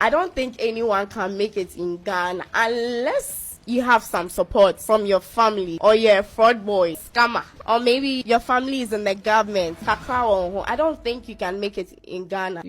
I don't think anyone can make it in Ghana unless you have some support from your family, or you're a fraud boy, scammer, or maybe your family is in the government. I don't think you can make it in Ghana.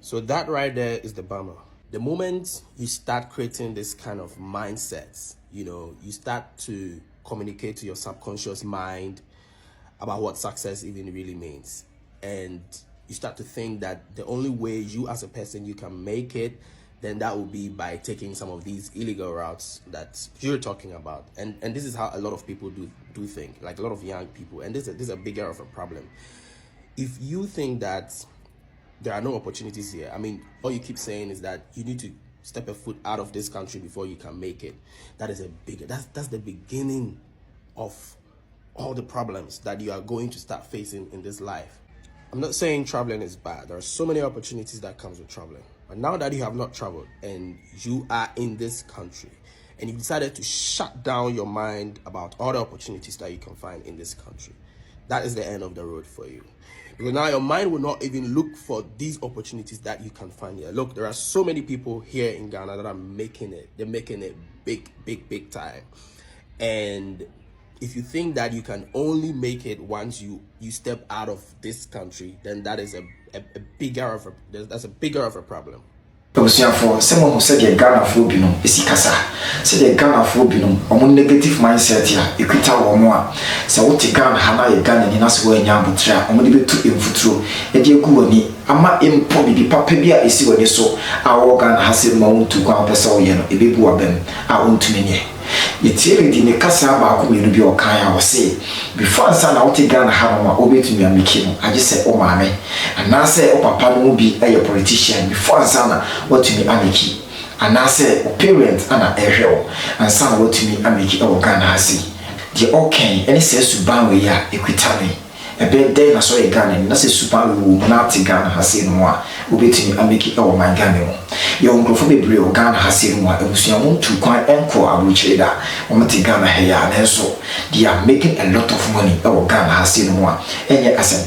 So that right there is the bummer. The moment you start creating this kind of mindsets, you start to communicate to your subconscious mind about what success even really means. And you start to think that the only way you as a person you can make it, then that will be by taking some of these illegal routes that you're talking about. And this is how a lot of people do think, like a lot of young people. And this is a bigger of a problem. If you think that there are no opportunities here, I mean, all you keep saying is that you need to step a foot out of this country before you can make it. That's the beginning of all the problems that you are going to start facing in this life. I'm not saying traveling is bad. There are so many opportunities that comes with traveling. But now that you have not traveled and you are in this country and you decided to shut down your mind about all the opportunities that you can find in this country, that is the end of the road for you. Because now your mind will not even look for these opportunities that you can find here. Look, there are so many people here in Ghana that are making it. They're making it big time. And if you think that you can only make it once you step out of this country, then that is a bigger of a problem. For someone who said the Ghana for Bino, is Ikasa, said the Ghana for Bino, on negative mindset here, Equita or more. So what Ghana Hana Ghana in us way Yambutra, only be to infutro, and you go ni, Ama improbi papia is when you saw our Ghana has a mount to go up a soil, a baby woman, I want to many. It's really the Casa Baku will be or Kaya was say. Before son out Ghana have obey to me and making. I just said, oh, mammy. And now say, oh, papa will be a politician before son what to me amiki. And now say, oh, parents and a hero. And son what to me amiki or Ghana see. The okay, and it says to ban we are equitable. A bed day I saw a gun and that's a super woman out Ghana has seen more. Obey to me amiki or my gun. Your uncle for me, Brio Ghana has seen more. It was your own to quite encore. I will trade that. Ghana here and so they are making a lot of money. Our Ghana has seen more. And yet, as a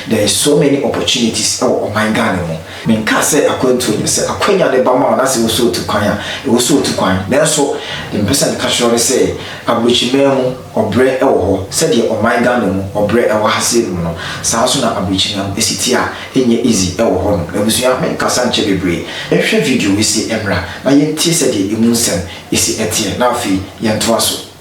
there is so many opportunities. Oh, my Ghana. Men can't say according to you, say, Aquania de Bama, that's also to Quanya. It was so to Quine. Then so the person casually say, I wish memo or bread or said ye or my Ghana or bread or Hasil. Sasuna Abuchinam, Esitia, in ye easy or home. There was your man Cassanche Bebre. Every video we see Emra, my yen said the immune is etia, now fee, Yantwaso.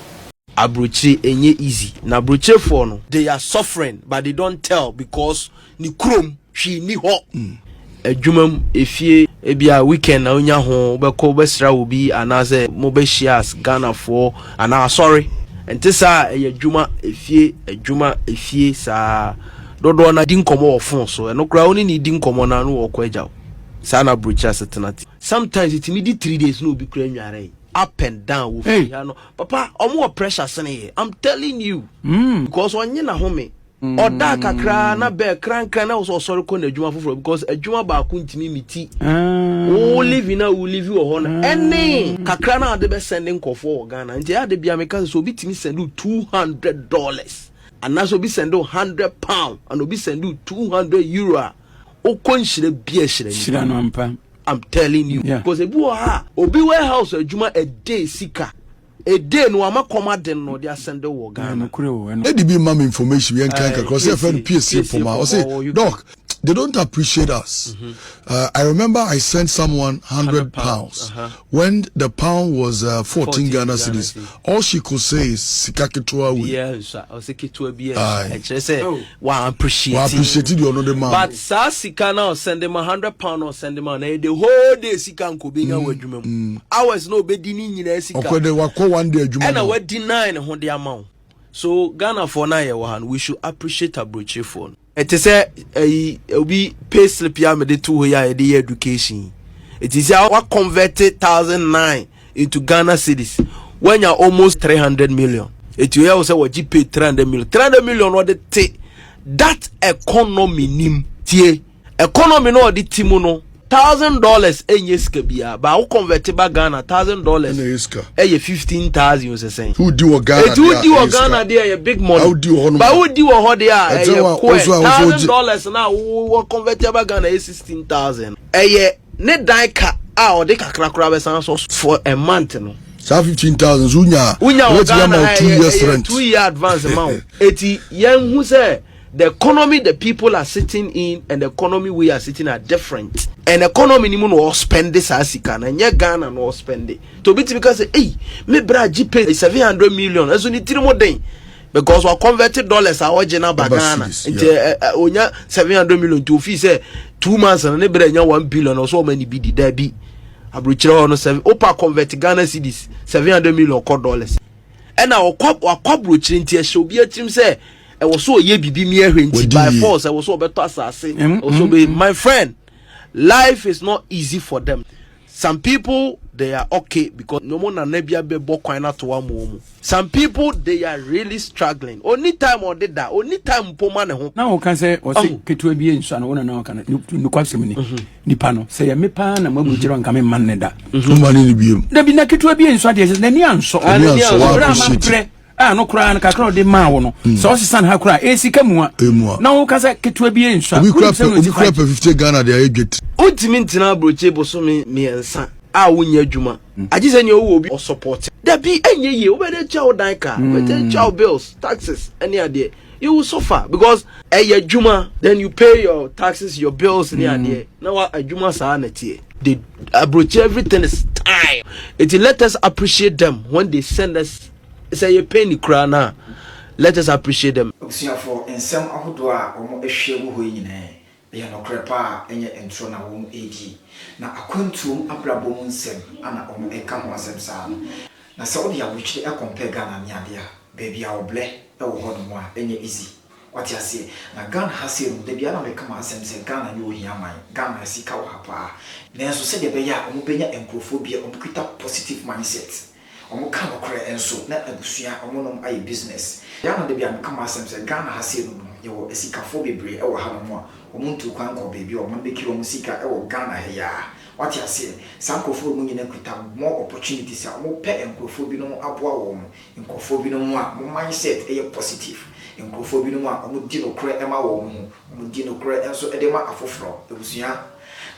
Abruche enye easy. Na abruche for no, they are suffering, but they don't tell because ni krom she ni ho. Adwumam efie ebia weekend na onya ho beko besra obi anaze mo be shares Ghana for ana sorry. Enti sa adwuma efie sa dodo na di nkomo ofon so eno kra oni ni di nkomo na no okwaja. Sa na abruche asetenati. Sometimes it me di 3 days no obi kra nware. Up and down with hey. Papa, more pressure here. I'm telling you. Because when you na home, or that kakra na be crank na also sorry kon adwuma foforo because adwuma ba ko ntimi miti. Oh live na we live you hon. Any kakra na de be sending kofo Ghana. Nje ade bia me kan so bi timi send $200. And na so bi send £100 and obi send €200. O kon shire bia shire no ampa. I'm telling you, because obi warehouse a day sika. A day no ama command no they send the Ghana. Let be mom information we can because PSC for my say doc they don't appreciate us. I remember I sent someone £100 when the pound was 14 Ghana cedis. All she could say is Sikakitoa. Yes, I was a say, wow, appreciate you another man. But Sasika now send them £100 or send them the whole day Sikan could be away. I was no bedini in Sika. Okay, they were called one day and I were denying on the amount. So Ghana for 9 years, we should appreciate a broche phone. It is we pay slip ya me de 2 year education. It is our converted 1,009 into Ghana cedis when you're almost 300 million. It will also what you pay 300 million. 300 million what they take that economy nim tie economy no the timuno $1,000 enyeska bia ba wo convert ba Ghana $1,000 enyeska 15,000 you say who do Ghana who do Ghana there a big money but who do ho there $1,000 now wo convert ba Ghana 16,000 ne dan ka a de kakra kra be san so for a month no. So 15,000 unya Ghana 2 years rent. 2 year advance amount. Eti yen who say the economy the people are sitting in and the economy we are sitting are different. And economy ni mo no spend this asika na nye Ghana no spend it. To be because hey, me bra pay 700 million. Eso ni tiri mo den. Because we converted dollars our original Ghana. Nti onya 700 million to fee say 2 months na ne bra nya 1 billion or so many bi di da bi. Abrochire no 7 opa convert Ghana cedis 700 million dollars. And now wakwa brochire nti ehye obi atim say e wo so ye bibi mi ehwe by force e wo so beto asase also be my friend. Life is not easy for them. Some people they are okay because no more na nebia be bokwan na to amu. Some people they are really struggling. Only time or did that. Only time poma ne ho. Na o kan say o say ketu abi enso na wona na o kan no kwasem ni. Nipa no say me pa na mabu jiro nka me man ne da. So mani ni biem. Da bi na ketu abi enso de na ni anso. No cry and kakra de ma wo no. So sisan ha kra e sika mu a. Na wo kan say ketu abi enso. We cry 50 Ghana they are get. Ultimate ntina broche boso me ensa. A wonya adwuma agise nya wo obi o support da bi enye ye wo be dey chow dan ka we dey chow bills taxes any ade you will suffer because adwuma then you pay your taxes your bills any ade now adwuma sa na tie they approach everything is time it let us appreciate them when they send us say you pay ni kra na let us appreciate them for ensem ahodo a omo ehwe wo ho nyine ya no krepa enye entro na wo edi na akwantum abrabom nsem ana omo eka ho asem sa na se odi abuchire e compare Ghana ne ade a baby a oble e wo ho no a enye easy wati ase na Ghana hase no de bia na meka ma asem se Ghana ne ohi aman Ghana asika wo hapa na enso se de be ya omo benya enkrofobia omo kita positive mindset omo ka no kore enso na abusua omo no ayi business ya na de bia meka ma asem se Ghana hase no yo esika fo bebre e wo ha no mo omuntu kwan ko baby o mo be kiro musika e wo Ghana he ya wati ase sankofo mu nyina kuta more opportunities a mo pe enkofo bi no aboa wo mo enkofo bi no mo a mo mindset e positive enkofo bi no mo a mo di no kre e ma wo mo di no kre enso e de ma afoforo ebusua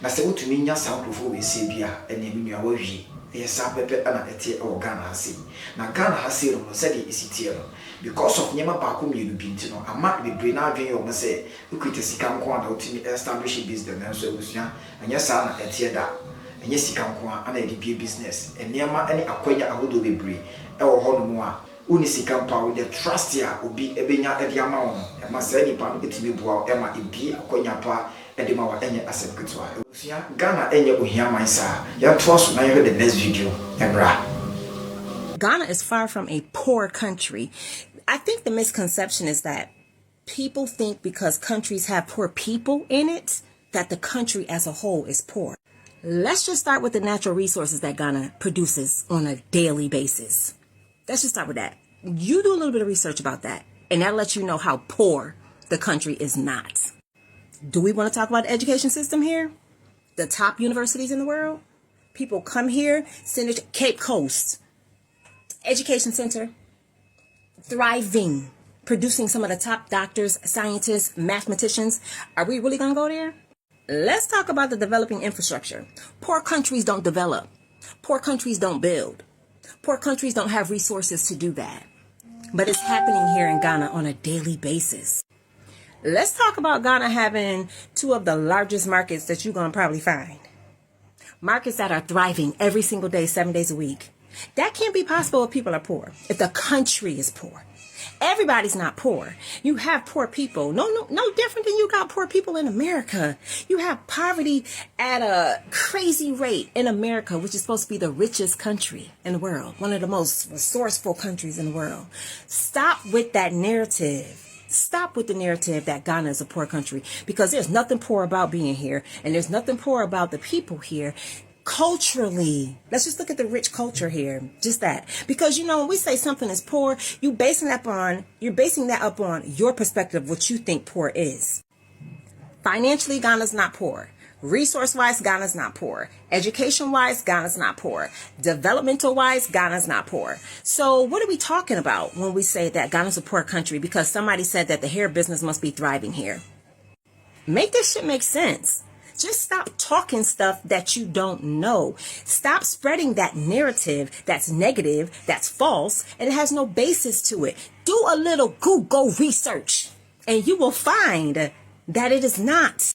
na se wotumi nya sankofo we se bia ene mi nua wawi e sa pepe ana ete e wo Ghana ase na Ghana hase no se de esitie no because of nyema ba ko mienu bi ntino ama be brain adwen yo mo se equity sika nko ana otimi establish business na so ebusua anya sa na etie da anya sika nko ana edi bi business enema ene akwanya ahodo be brain e wo ho no mo a uni sika mpa with the trust ya obi ebenya edi ama wo e ma se nipa no etimi bua e ma ebi akwanya pa edi ma wa enye asem ketwa ebusua Ghana enye ohia man sa ya toaso na you the next video ebra. Ghana is far from a poor country. I think the misconception is that people think because countries have poor people in it, that the country as a whole is poor. Let's just start with the natural resources that Ghana produces on a daily basis. Let's just start with that. You do a little bit of research about that, and that lets you know how poor the country is not. Do we want to talk about the education system here? The top universities in the world? People come here, send it to Cape Coast. Education center, thriving, producing some of the top doctors, scientists, mathematicians. Are we really going to go there? Let's talk about the developing infrastructure. Poor countries don't develop. Poor countries don't build. Poor countries don't have resources to do that. But it's happening here in Ghana on a daily basis. Let's talk about Ghana having two of the largest markets that you're going to probably find. Markets that are thriving every single day, 7 days a week. That can't be possible if people are poor, if the country is poor. Everybody's not poor. You have poor people. No different than you got poor people in America. You have poverty at a crazy rate in America, which is supposed to be the richest country in the world, one of the most resourceful countries in the world. Stop with that narrative. Stop with the narrative that Ghana is a poor country, because there's nothing poor about being here, and there's nothing poor about the people here. Culturally, let's just look at the rich culture here. Just that. Because, when we say something is poor, you're basing that up on your perspective of what you think poor is. Financially, Ghana's not poor. Resource-wise, Ghana's not poor. Education-wise, Ghana's not poor. Developmental-wise, Ghana's not poor. So what are we talking about when we say that Ghana's a poor country because somebody said that the hair business must be thriving here? Make this shit make sense. Just stop talking stuff that you don't know. Stop spreading that narrative that's negative, that's false, and it has no basis to it. Do a little Google research, and you will find that it is not.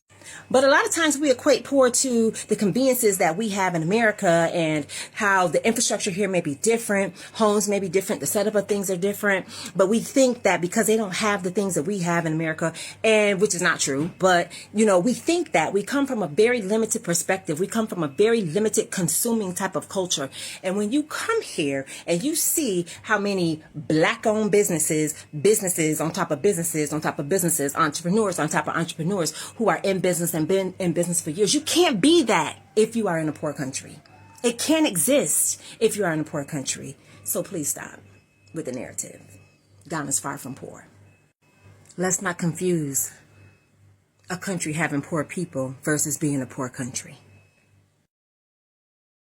But a lot of times we equate poor to the conveniences that we have in America and how the infrastructure here may be different. Homes may be different. The setup of things are different. But we think that because they don't have the things that we have in America, and which is not true, but, you know, we think that we come from a very limited perspective. We come from a very limited consuming type of culture. And when you come here and you see how many black-owned businesses on top of businesses on top of businesses, entrepreneurs on top of entrepreneurs who are in business and been in business for years. You can't be that if you are in a poor country. It can't exist if you are in a poor country. So please stop with the narrative. Ghana's far from poor. Let's not confuse a country having poor people versus being a poor country.